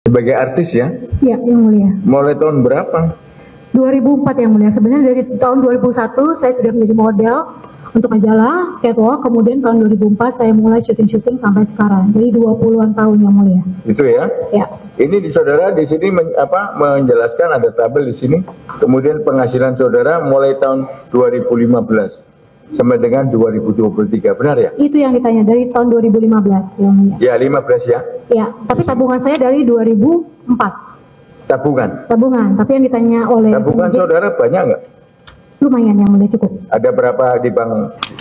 sebagai artis ya? Iya, yang mulia. Mulai tahun berapa? 2004 yang mulia. Sebenarnya dari tahun 2001 saya sudah menjadi model untuk majalah Catwalk, kemudian tahun 2004 saya mulai syuting-syuting sampai sekarang. Jadi 20-an tahun yang mulia. Itu ya? Ya. Ini di saudara di sini menjelaskan ada tabel di sini. Kemudian penghasilan saudara mulai tahun 2015 sampai dengan 2023, benar ya? Itu yang ditanya dari tahun 2015 yang mulia. Ya, 15 ya? Ya, tapi tabungan saya dari 2004. Tabungan? Tabungan, tapi yang ditanya oleh... Tabungan saudara banyak nggak? Lumayan yang mulia, cukup. Ada berapa di bank?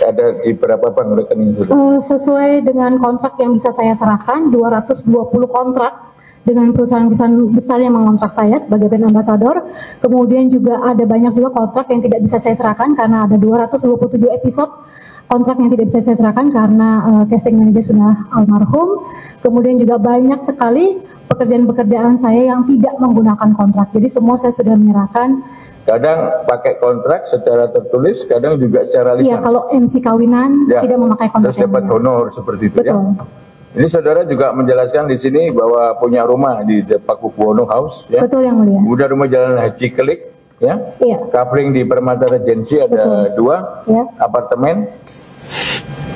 Ada di berapa bank rekening saudara? Sesuai dengan kontrak yang bisa saya serahkan, 220 kontrak dengan perusahaan-perusahaan besar yang mengontrak saya sebagai brand ambassador. Kemudian juga ada banyak juga kontrak yang tidak bisa saya serahkan karena ada 227 episode kontrak yang tidak bisa saya serahkan karena casting manager sudah almarhum. Kemudian juga banyak sekali pekerjaan-pekerjaan saya yang tidak menggunakan kontrak. Jadi semua saya sudah menyerahkan. Kadang pakai kontrak secara tertulis, kadang juga secara lisan. Iya, kalau MC kawinan ya, tidak memakai kontrak. Terus dapat honor seperti itu. Betul. Ya. Ini saudara juga menjelaskan di sini bahwa punya rumah di Pakubuwono House. Ya. Betul yang mulia. Kemudian rumah Jalan Haji Kelik, ya. Iya. Kapling di Permata Regency ada 2, ya. Apartemen.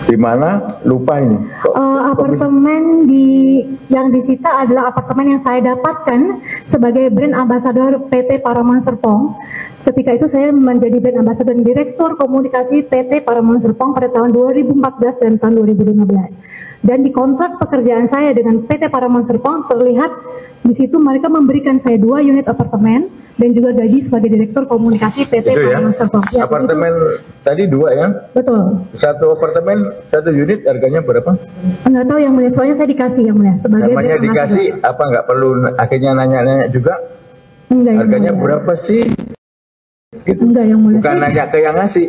Di mana lupa ini? Apartemen yang disita adalah apartemen yang saya dapatkan sebagai brand ambassador PT Paramount Serpong. Ketika itu saya menjadi brand ambassador dan direktur komunikasi PT Paramount Serpong pada tahun 2014 dan tahun 2015. Dan di kontrak pekerjaan saya dengan PT Paramount Serpong terlihat di situ mereka memberikan saya 2 unit apartemen dan juga gaji sebagai direktur komunikasi PT itu Paramount Serpong. Ya, apartemen itu, tadi 2 ya? Betul. Satu apartemen, 1 unit harganya berapa? Enggak tahu yang mulia, soalnya saya dikasih yang mulia sebagai namanya dikasih apa nggak perlu akhirnya nanya-nanya juga? Enggak, harganya berapa sih? Gitu. Enggak yang mulia. Bukan nanya ke yang ngasih.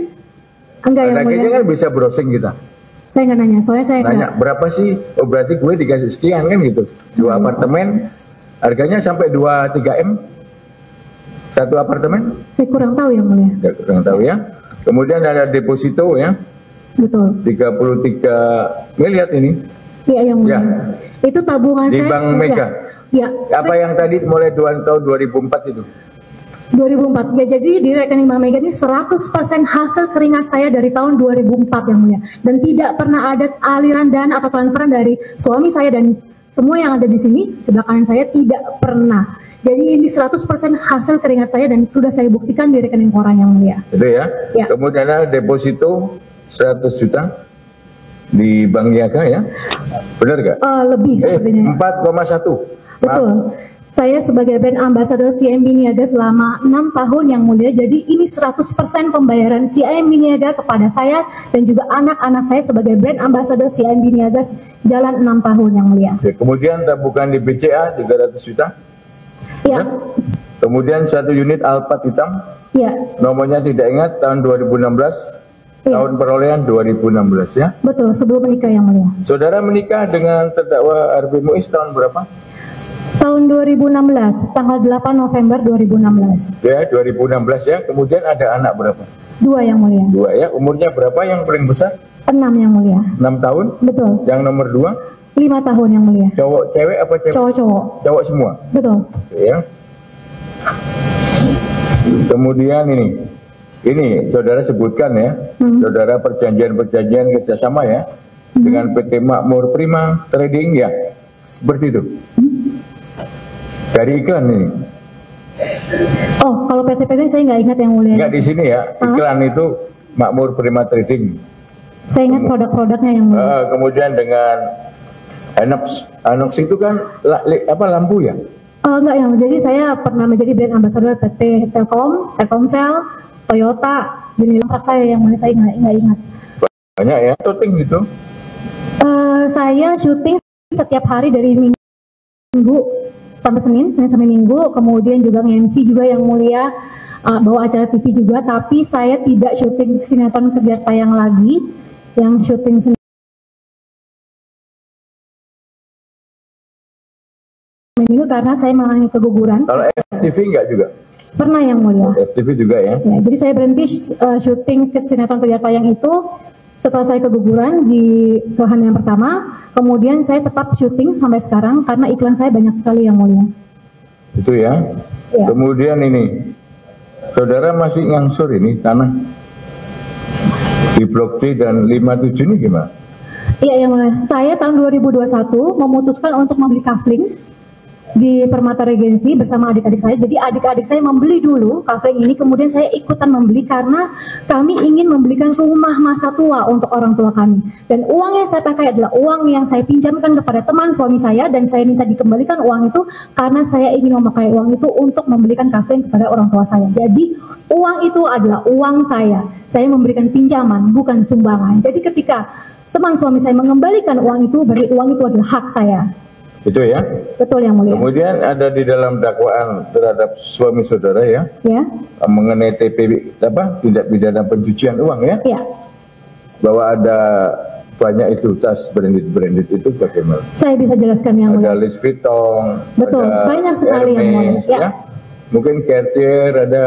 Enggak yang mulia. Akhirnya kan bisa browsing kita. Saya nggak nanya, soalnya saya nanya berapa sih? Oh berarti gue dikasih sekian kan gitu. 2 apartemen, harganya sampai 2-3 M. 1 apartemen? Saya kurang tahu yang mulia. Kurang tahu ya. Kemudian ada deposito ya. Betul. 33 miliar ini. Iya yang mulia. Ya. Itu tabungan di saya. Di Bank Mega. Ya. Apa yang tadi mulai tahun 2004 itu? 2004, ya jadi di rekening Bank Mega ini 100% hasil keringat saya dari tahun 2004 yang mulia. Dan tidak pernah ada aliran dana atau transferan dari suami saya dan semua yang ada di sini, sebelah kanan saya tidak pernah. Jadi ini 100% hasil keringat saya dan sudah saya buktikan di rekening koran yang mulia. Itu ya? Ya. Kemudian ada deposito 100 juta di Bank Niaga ya? Benar gak? Lebih sepertinya. 4,1. Betul. Saya sebagai brand ambassador CIMB Niaga selama 6 tahun yang mulia, jadi ini 100% pembayaran CIMB Niaga kepada saya dan juga anak-anak saya sebagai brand ambassador CIMB Niaga jalan 6 tahun yang mulia. Oke, kemudian tabungan di BCA 300 juta. Iya. Kemudian 1 unit Alphard hitam. Iya. Nomornya tidak ingat, tahun 2016. Ya. Tahun perolehan 2016 ya. Betul, sebelum menikah yang mulia. Saudara menikah dengan terdakwa Harvey Muiz tahun berapa? Tahun 2016, tanggal 8 November 2016. Ya, 2016 ya. Kemudian ada anak berapa? 2 yang mulia. 2 ya. Umurnya berapa yang paling besar? 6 yang mulia. 6 tahun? Betul. Yang nomor 2? 5 tahun yang mulia. Cowok, cewek apa cewek? Cowok-cowok. Cowok semua? Betul. Oke, ya. Kemudian ini saudara sebutkan ya, saudara perjanjian kerjasama ya, dengan PT Makmur Prima Trading ya, seperti itu. Dari iklan ini. Oh, kalau PT saya nggak ingat yang mulia. Enggak di sini ya, iklan itu Makmur Prima Trading. Saya ingat produk-produknya yang mulia. Kemudian dengan Anox itu kan lampu ya? Enggak yang, jadi saya pernah menjadi brand ambassador PT Telkom, Telkomsel, Toyota, jenis kontrak saya yang mulia saya nggak ingat. Banyak ya, syuting gitu? Saya syuting setiap hari dari Minggu sampai Senin sampai Minggu, kemudian juga nge-MC juga yang mulia, bawa acara TV juga, tapi saya tidak syuting sinetron kerja tayang lagi, yang syuting Minggu karena saya mengalami keguguran. Kalau FTV enggak juga? Pernah yang mulia. FTV juga ya? Ya, jadi saya berhenti syuting sinetron kerja tayang itu Setelah saya keguguran di kehamilan pertama, kemudian saya tetap syuting sampai sekarang karena iklan saya banyak sekali yang mulia. Itu ya. Ya. Kemudian ini, saudara masih ngangsur ini tanah di Blok D dan 57 ini gimana? Iya, yang mulia. Saya tahun 2021 memutuskan untuk membeli kafling di Permata Regensi bersama adik-adik saya. Jadi adik-adik saya membeli dulu kafling ini, kemudian saya ikutan membeli karena kami ingin membelikan rumah masa tua untuk orang tua kami. Dan uang yang saya pakai adalah uang yang saya pinjamkan kepada teman suami saya, dan saya minta dikembalikan uang itu karena saya ingin memakai uang itu untuk membelikan kafling kepada orang tua saya. Jadi uang itu adalah uang saya. Saya memberikan pinjaman, bukan sumbangan. Jadi ketika teman suami saya mengembalikan uang itu, berarti uang itu adalah hak saya. Itu ya. Betul, yang mulia. Kemudian ada di dalam dakwaan terhadap suami saudara ya, mengenai tindak pidana pencucian uang ya, bahwa ada banyak itu tas branded itu bagaimana? Saya bisa jelaskan, yang mulia. Ada Louis Vuitton, betul, ada banyak sekali Hermes, yang mulia. Ya. Mungkin Cartier ada.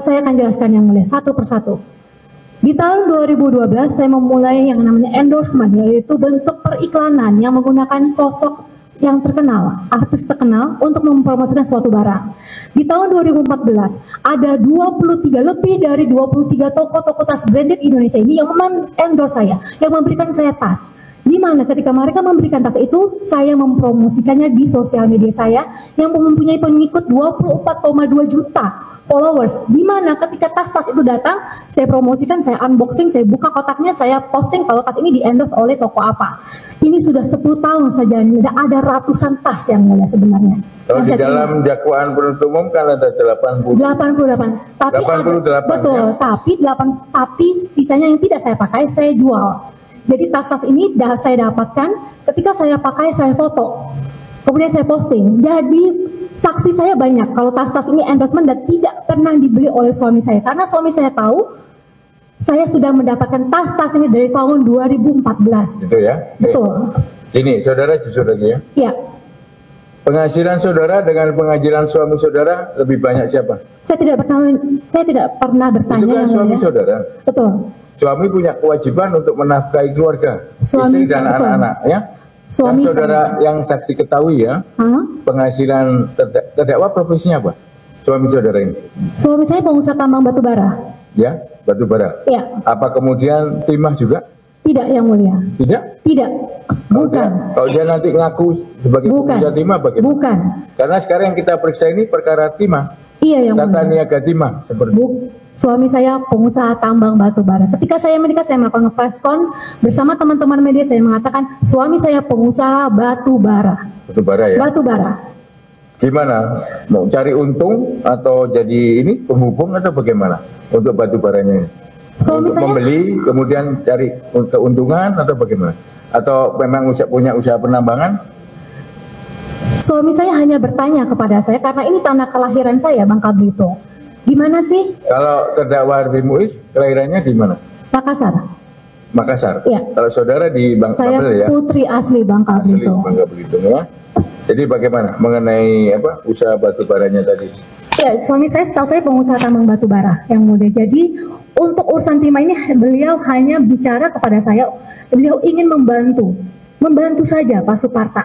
Saya akan jelaskan, yang mulia, satu persatu. Di tahun 2012 saya memulai yang namanya endorsement, yaitu bentuk periklanan yang menggunakan sosok yang terkenal, artis terkenal untuk mempromosikan suatu barang. Di tahun 2014 ada 23 lebih dari 23 toko-toko tas branded Indonesia ini yang endorse saya, yang memberikan saya tas. Di mana ketika mereka memberikan tas itu, saya mempromosikannya di sosial media saya yang mempunyai pengikut 24,2 juta followers. Di mana ketika tas-tas itu datang, saya promosikan, saya unboxing, saya buka kotaknya, saya posting kalau tas ini di-endorse oleh toko apa. Ini sudah 10 tahun saja, ada ratusan tas yang mulia sebenarnya. Kalau di dalam dakwaan penuntut umum kan ada 88. Tapi 88 betul, ya? tapi sisanya yang tidak saya pakai, saya jual. Jadi tas-tas ini saya dapatkan, ketika saya pakai, saya foto. Kemudian saya posting. Jadi saksi saya banyak kalau tas-tas ini endorsement dan tidak pernah dibeli oleh suami saya. Karena suami saya tahu saya sudah mendapatkan tas-tas ini dari tahun 2014. Itu ya? Betul. Ini saudara jujur lagi ya? Iya. Penghasilan saudara dengan penghasilan suami saudara lebih banyak siapa? Saya tidak pernah bertanya. Itu kan suami saudara. Betul. Suami punya kewajiban untuk menafkahi keluarga, istri dan anak-anak ya. Suami dan saudara yang saksi ketahui ya, penghasilan terdakwa profesinya apa? Suami saudara ini? Suami saya pengusaha tambang batu bara. Ya, batu bara. Ya. Apa kemudian timah juga? Tidak, yang mulia. Tidak? Tidak. Bukan. Kalau dia nanti ngaku sebagai pengusaha timah bagaimana? Bukan. Karena sekarang yang kita periksa ini perkara timah. Iya, yang mulia. Tata niaga timah seperti Suami saya pengusaha tambang batu bara. Ketika saya menikah, saya melakukan preskon bersama teman-teman media. Saya mengatakan suami saya pengusaha batu bara. Batu bara ya? Batu bara. Gimana? Mau cari untung atau jadi ini penghubung atau bagaimana untuk batu baranya ini? Suami untuk saya membeli kemudian cari keuntungan atau bagaimana? Atau memang punya usaha penambangan? Suami saya hanya bertanya kepada saya karena ini tanah kelahiran saya, Bangka Belitung. Gimana sih? Kalau terdakwa Harvey Muiz, kelahirannya di mana? Makassar. Makassar? Iya. Kalau saudara di Bangka Saya ya? putri asli Bangka Belitung. Asli Bangka Belitung ya. Jadi bagaimana mengenai usaha batu baranya tadi? Ya, suami saya setahu saya pengusaha tambang batu bara yang muda. Jadi untuk urusan timah ini beliau hanya bicara kepada saya, beliau ingin membantu saja Pak Suparta.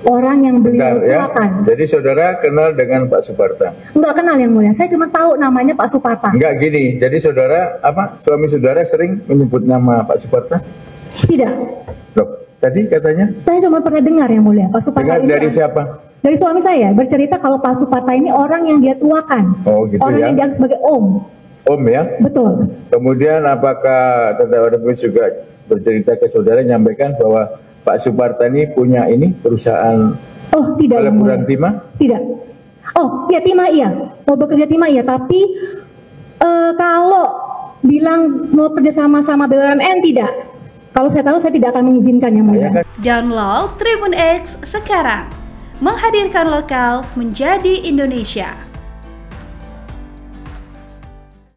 Orang yang beliau tuakan. Jadi saudara kenal dengan Pak Suparta? Enggak kenal, yang mulia. Saya cuma tahu namanya Pak Suparta. Enggak gini. Jadi saudara suami saudara sering menyebut nama Pak Suparta? Tidak. Loh, tadi katanya? Saya cuma pernah dengar, yang mulia. Pak Suparta ini dari siapa? Dari suami saya bercerita kalau Pak Suparta ini orang yang dia tuakan. Oh gitu. Orang ya? yang dianggap sebagai om. Om ya? Betul. Kemudian apakah terdakwa juga bercerita ke saudara menyampaikan bahwa Pak Suparta ini punya perusahaan peleburan timah? Tidak. Oh, iya timah iya. Mau bekerja timah iya, tapi kalau bilang mau kerja sama BUMN tidak. Kalau saya tahu saya tidak akan mengizinkan, yang mulia. Download Tribun X sekarang. Menghadirkan lokal menjadi Indonesia.